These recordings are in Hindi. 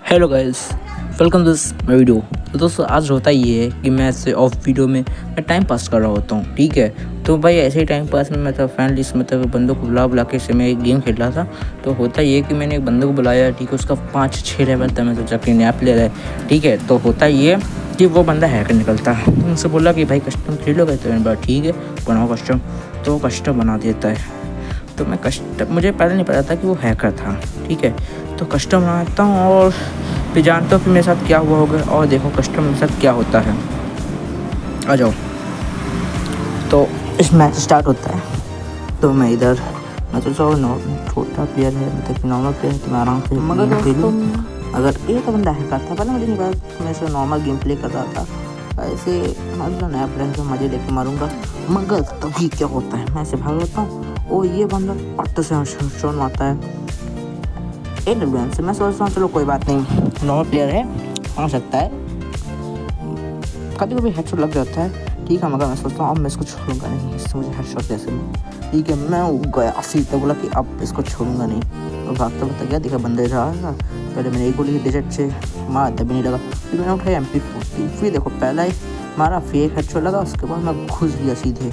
Hello guys, welcome this my video. तो दोस्तों आज होता ये है कि मैं ऐसे ऑफ वीडियो में मैं टाइम पास कर रहा होता हूँ, ठीक है। तो भाई ऐसे ही टाइम पास में मतलब फैन लिस्ट मतलब बंदों को बुला बुला के से मैं एक गेम खेल रहा था। तो होता ये है कि मैंने एक बंदे को बुलाया, ठीक है। उसका 5-6 लेवल था, मैं सोचा कि नैप ले रहा है, ठीक है। तो होता ये है कि वो बंदा हैकर निकलता है। तो उनसे बोला कि भाई कस्टम खेलोगे, तो मैंने बोला ठीक है बनाओ कस्टम। तो वो कस्टम बना देता है। तो मैं कस्टम, मुझे पहले नहीं पता था कि वो हैकर था, ठीक है। तो कस्टम बनाता हूँ और फिर जानता हूँ कि मेरे साथ क्या हुआ होगा। और देखो कस्टम मेरे साथ क्या होता है, आ जाओ। तो इस मैच स्टार्ट होता है। तो मैं इधर मैं तो छोटा प्लेयर है, मतलब नॉर्मल प्लेयर है, तो मैं आराम से गेम खेलूँ। अगर एक तो बंदा हैकर था, पहले मुझे नहीं पता, मैं ऐसे नॉर्मल गेम प्ले कर रहा था। ऐसे मतलब नया प्लेयर तो मज़े लेके मारूंगा। मगर तभी क्या होता है, मैं ऐसे भाग लेता हूँ और ये बंदा पट्ट से शॉट मारता है AWM से। मैं सोचता हूँ चलो कोई बात नहीं, नॉर्मल प्लेयर है, आ सकता है, कभी कभी हेडशॉट लग जाता है, ठीक है। मगर मैं सोचता हूँ अब मैं इसको छोड़ूंगा नहीं, इससे मुझे हेडशॉट कैसे मिले, ठीक है। मैं गया सीधा, बोला कि अब इसको छोड़ूंगा नहीं। और भागता भागता गया, देखा बंदे रहा था। पहले मैंने एक गोली डिजेक्ट से मारा, तभी नहीं लगा। फिर मैंने उठाया MP40, फिर देखो पहला ही मारा, फिर एक हेडशॉट लगा। उसके बाद मैं घुस गया सीधे,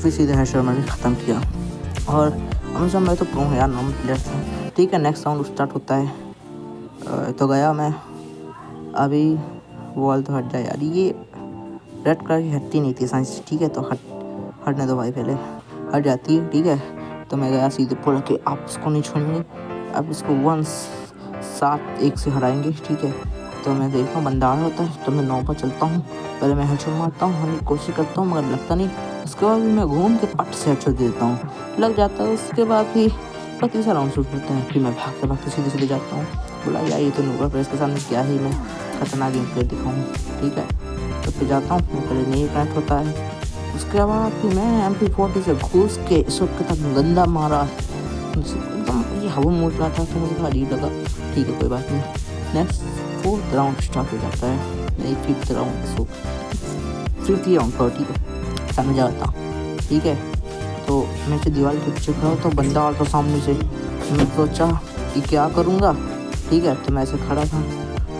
फिर सीधे हेडशॉट मैंने ख़त्म किया। और हमेशा मैं तो प्रो हूँ यार, नॉर्मल प्लेयर था, ठीक है। नेक्स्ट राउंड स्टार्ट होता है। तो गया मैं, अभी वॉल तो हट जाए यार, ये रेड कलर की हटती नहीं थी साइंस, ठीक है। तो हटने दो भाई, पहले हट जाती है, ठीक है। तो मैं गया सीधे, बोला कि आप इसको नहीं छोड़ेंगे, अब इसको 1-7-1 से हराएंगे, ठीक है। तो मैं देखता हूँ बंदा आ रहा होता है, तो मैं 9 पर चलता हूँ, पहले मैं हेडशॉट मारता हूँ, होने की कोशिश करता हूँ, मगर लगता नहीं। उसके बाद भी मैं घूम के पट से हेडशॉट देता हूँ, लग जाता है। उसके बाद फिर तीसरा राउंड शूट होता है, फिर मैं भागते भागते सीधे सीधे जाता हूँ। बोला यार ये तो नोबल प्लेयर्स के सामने क्या ही मैं खतरनाक गेम प्ले दिखाऊँ, ठीक है। तो फिर जाता हूँ, मैं पहले नहीं कनेक्ट होता है। उसके बाद फिर मैं MP40 से घुस के इस वक्त तक गंदा मारा, एकदम ये हवा मोड़ रहा था, तो मुझे थोड़ा अजीब लगा, ठीक है कोई बात नहीं। नेक्स्ट 4th राउंड स्टार्ट हो जाता है, नहीं 5th राउंड, सो 5th राउंड पर, ठीक है। सामने जाता, ठीक है। तो मैं से दीवार के पीछे खड़ा तो बंदा आता सामने से। मैं सोचा कि क्या करूँगा, ठीक है। तो मैं ऐसे खड़ा था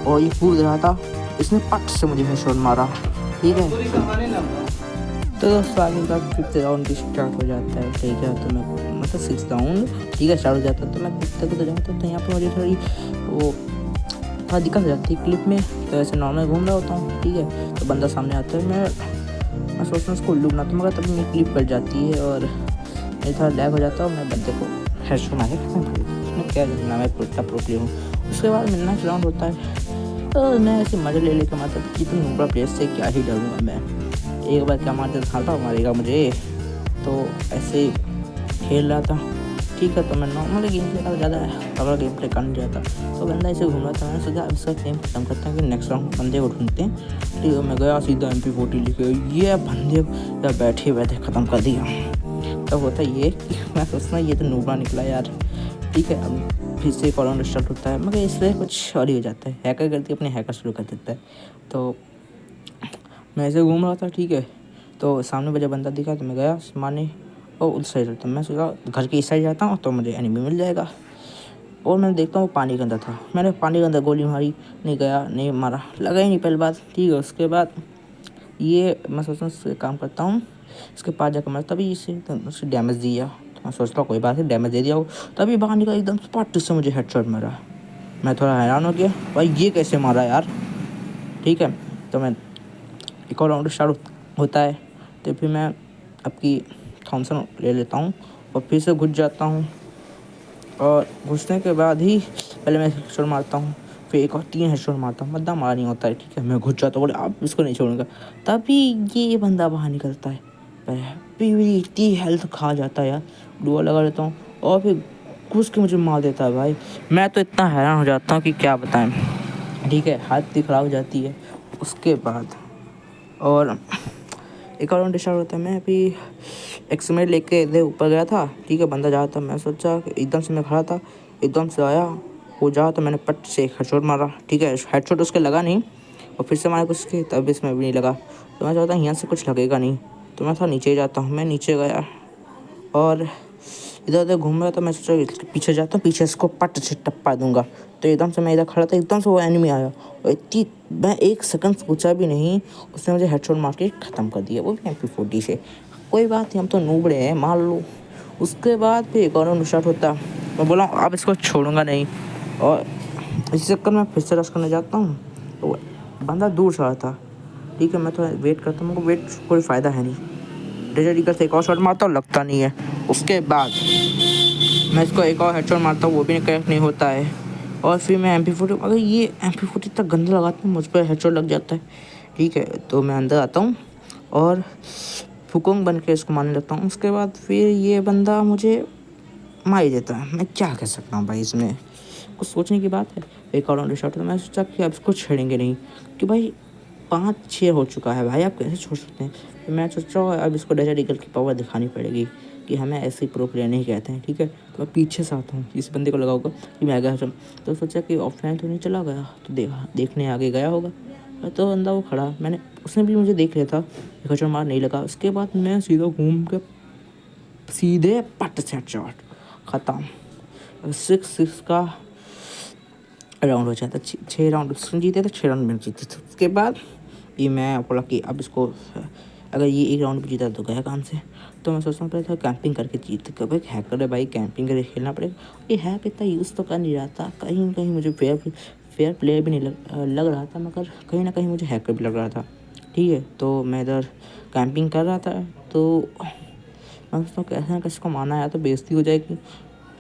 और ये कूद रहा था, इसने पट से मुझे हेडशॉट मारा, ठीक है। तो दोस्तों आगे का 5th राउंड भी स्टार्ट हो जाता है, ठीक है। तो मैं मतलब 6th राउंड, ठीक है, स्टार्ट हो जाता है। तो मैं कूदते कूदते जाता हूँ, तो यहाँ पर मुझे थोड़ी वो थोड़ा दिक्कत हो जाती है क्लिप में। तो ऐसे नॉर्मल घूम रहा होता हूँ, ठीक है। तो बंदा सामने आता है, मैं सोचता हूँ उसको उल्लू बनाता हूँ, मगर तभी मेरी क्लिप कट जाती है और मेरी थोड़ा लैग हो जाता है। और मैं बंदे को हेडशॉट मार के खत्म कर देता हूँ, उसमें क्या करना, मैं पूरा प्रो प्लेयर हूँ। उसके बाद मेरा नेक्स्ट राउंड होता है, तो मैं ऐसे मज़े ले लेकर मतलब कितनी नूबड़ा प्लेयर से क्या ही डरूँगा मैं, एक बार क्या मारते खाता मारेगा मुझे। तो ऐसे खेल रहा था, ठीक है। तो मैं नॉर्मल गेम प्ले का ज़्यादा अगर गेम प्ले करने जाता, तो बंदा ऐसे घूम रहा था। मैंने सोचा इसका गेम खत्म करते हैं, कि नेक्स्ट राउंड बंदे को ढूंढते हैं, ठीक है। मैं गया सीधा MP40 लेके, ये बंदे या बैठे बैठे ख़त्म कर दिया। तब होता ये कि मैं सोचता ये तो नूबड़ा निकला यार, ठीक है। अब फिर से एक राउंड स्टार्ट होता है, मगर इसलिए कुछ और ही हो जाता है, हैकर गलती अपने हैकर शुरू कर देता है। तो मैं ऐसे घूम रहा था, ठीक है। तो सामने मुझे बंदा दिखा, तो मैं गया मारने और उस साइड रहता। मैं सोचा घर के इस साइड जाता हूँ तो मुझे एनिमी मिल जाएगा। और मैं देखता हूँ पानी के अंदर था, मैंने पानी के अंदर गोली मारी, नहीं गया, नहीं मारा, लगा ही नहीं पहली बात, ठीक है। उसके बाद ये मैं सोचता हूँ इससे काम करता हूँ, इसके पास जाकर मैं तभी उसे डैमेज दिया। तो मैं सोचता हूँ कोई बात नहीं, डैमेज दे दिया हो, तभी बाहर निकला, एकदम स्पॉट से मुझे हेडशॉट मारा। मैं थोड़ा हैरान हो गया, भाई ये कैसे मारा यार, ठीक है। तो मैं एक और राउंड स्टार्ट होता है, तो फिर मैं आपकी थॉमसन ले लेता हूँ और फिर से घुस जाता हूँ। और घुसने के बाद ही पहले मैं हेडशॉट मारता हूँ, फिर एक और 3 हेडशॉट मारता हूँ, बंदा मारा नहीं होता है, ठीक है। मैं घुस जाता हूँ, बोले अब इसको नहीं छोड़ूंगा, तभी ये बंदा बाहर निकलता है। फिर भी इतनी हेल्थ खा जाता है यार, डुआ लगा लेता हूँ और फिर घुस के मुझे मार देता है भाई। मैं तो इतना हैरान हो जाता हूँ कि क्या बताएं, ठीक है। हाथ भी खराब हो जाती है उसके बाद। और एक और राउंड स्टार्ट होता है, मैं अभी एक्समेट लेके इधर ऊपर गया था, ठीक है। बंदा जा था, मैं सोचा एकदम से मैं खड़ा था, एकदम से आया वो जा, तो मैंने पट से एक हेडशॉट मारा, ठीक है। हेडशॉट उसके लगा नहीं और फिर से मारा कुछ के, तब इसमें भी नहीं लगा। तो मैं चाहता यहाँ से कुछ लगेगा नहीं, तो मैं थोड़ा नीचे जाता हूँ। मैं नीचे गया और इधर उधर घूम रहा था, मैं सोचा इसके पीछे जाता हूँ, पीछे इसको पट से टप्पा दूंगा, तो एकदम से मैं इधर खड़ा था, एकदम से वो एनिमी आया और इतनी मैं 1 सेकंड सोचा भी नहीं, उसने मुझे हेडशॉट मार के ख़त्म कर दिया, वो भी MP40 से। कोई बात नहीं, हम तो नूबड़े हैं, मान लो। उसके बाद फिर एक और राउंड स्टार्ट होता, मैं बोला अब इसको छोड़ूंगा नहीं, और इस चक्कर में फिर से रश करने जाता हूँ तो बंदा दूर से रहा था। ठीक है, मैं थोड़ा वेट करता हूँ, वेट कोई फ़ायदा है नहीं। डेजर्ट ईगल से एक और शॉट मारता हूँ, लगता नहीं है। उसके बाद मैं इसको एक और हेडशॉट मारता हूँ, वो भी करेक्ट नहीं होता है। और फिर मैं MP40, अगर ये MP40 इतना गंदा लगाता हूँ, मुझ पर हेडशॉट लग जाता है। ठीक है, तो मैं अंदर आता हूँ और फुकोंग बन के इसको मारने लगता हूँ। उसके बाद फिर ये बंदा मुझे मार ही देता है। मैं क्या कह सकता हूँ भाई, इसमें कुछ सोचने की बात है। एक और राउंड शॉट, तो मैं सोचा कि अब इसको छेड़ेंगे नहीं, कि भाई 5-6 हो चुका है भाई, आप कैसे छोड़ सकते हैं। तो मैं सोचा अब इसको डेजर्ट ईगल की पावर दिखानी पड़ेगी कि हमें ऐसे प्रो प्लेयर नहीं कहते हैं। ठीक है, तो मैं पीछे से आता हूँ, इस बंदे को लगा होगा कि मैं गया हूँ, तो सोचा कि ऑफलाइन तो नहीं चला गया, तो देखने आगे गया होगा। तो बंदा वो खड़ा, मैंने उसने भी मुझे देख लिया था, एक हेडशॉट मार नहीं लगा। उसके बाद मैं सीधा घूम के सीधे पट से हेडशॉट ख़त्म। 6-6 का राउंड हो जाता, 6 राउंड उसने जीते थे, 6 राउंड मैंने जीते थे। उसके बाद ये मैं बोला कि अब इसको अगर ये एक राउंड भी जीता तो गया काम से। तो मैं सोचता हूँ कैंपिंग करके जीत, कब एक हैकर है भाई, कैंपिंग करके खेलना पड़ेगा। ये हैक इतना यूज़ तो कर नहीं रहा था, कहीं ना कहीं मुझे फेयर प्लेयर भी नहीं लग रहा था, मगर कहीं ना कहीं मुझे हैकर भी लग रहा था। ठीक है, तो मैं इधर कैंपिंग कर रहा था, तो मैं सोचता हूँ कैसे ना कैसे को मारना आया तो बेइज्जती हो जाएगी।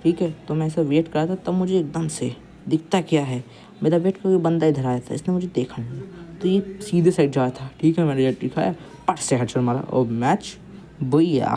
ठीक है, तो मैं ऐसा वेट कर रहा था, तब मुझे एकदम से दिखता क्या है, मेरा वेट करके बंदा इधर आया था, इसने मुझे देखा नहीं, तो ये सीधे साइड जा रहा था। ठीक है, मैंने दिखाया, पट से हेडशॉट मारा और मैच भैया।